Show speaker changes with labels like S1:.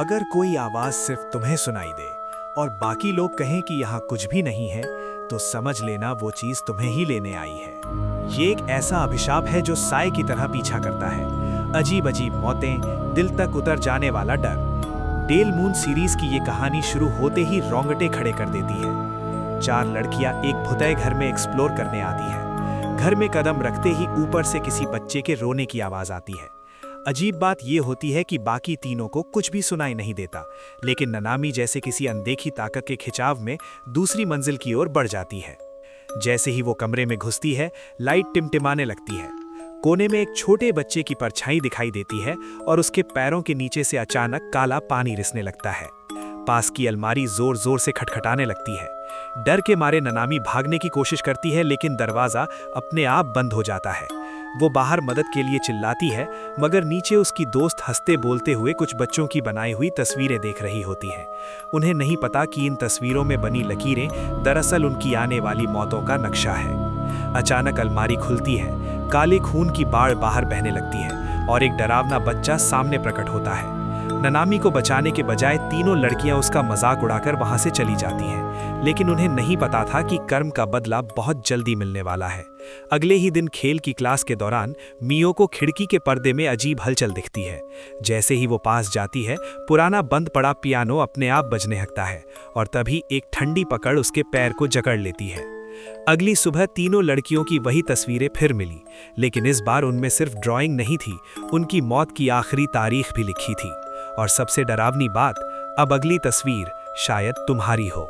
S1: अगर कोई आवाज सिर्फ तुम्हें सुनाई दे और बाकी लोग कहें कि यहाँ कुछ भी नहीं है, तो समझ लेना वो चीज तुम्हें ही लेने आई है। ये एक ऐसा अभिशाप है जो साए की तरह पीछा करता है। अजीब अजीब मौतें, दिल तक उतर जाने वाला डर। डेल मून सीरीज की ये कहानी शुरू होते ही रोंगटे खड़े कर देती है। 4 लड़कियां एक भुतए घर में एक्सप्लोर करने आती हैं। घर में कदम रखते ही ऊपर से किसी बच्चे के रोने की आवाज आती है। अजीब बात यह होती है कि बाकी तीनों को कुछ भी सुनाई नहीं देता, लेकिन ननामी जैसे किसी अनदेखी ताकत के खिंचाव में दूसरी मंजिल की ओर बढ़ जाती है। जैसे ही वो कमरे में घुसती है, लाइट टिमटिमाने लगती है। कोने में एक छोटे बच्चे की परछाई दिखाई देती है और उसके पैरों के नीचे से अचानक काला पानी रिसने लगता है। पास की अलमारी जोर जोर से खटखटाने लगती है। डर के मारे ननामी भागने की कोशिश करती है, लेकिन दरवाजा अपने आप बंद हो जाता है। वो बाहर मदद के लिए चिल्लाती है, मगर नीचे उसकी दोस्त हंसते बोलते हुए कुछ बच्चों की बनाई हुई तस्वीरें देख रही होती हैं। उन्हें नहीं पता कि इन तस्वीरों में बनी लकीरें दरअसल उनकी आने वाली मौतों का नक्शा है। अचानक अलमारी खुलती है, काले खून की बाढ़ बाहर बहने लगती है और एक डरावना बच्चा सामने प्रकट होता है। ननामी को बचाने के बजाय तीनों लड़कियां उसका मजाक उड़ाकर वहां से चली जाती हैं, लेकिन उन्हें नहीं पता था कि कर्म का बदला बहुत जल्दी मिलने वाला है। अगले ही दिन खेल की क्लास के दौरान मियो को खिड़की के पर्दे में अजीब हलचल दिखती है। जैसे ही वो पास जाती है, पुराना बंद पड़ा पियानो अपने आप बजने लगता है और तभी एक ठंडी पकड़ उसके पैर को जकड़ लेती है। अगली सुबह तीनों लड़कियों की वही तस्वीरें फिर मिली, लेकिन इस बार उनमें सिर्फ ड्राइंग नहीं थी, उनकी मौत की आखिरी तारीख भी लिखी थी। और सबसे डरावनी बात, अब अगली तस्वीर शायद तुम्हारी हो।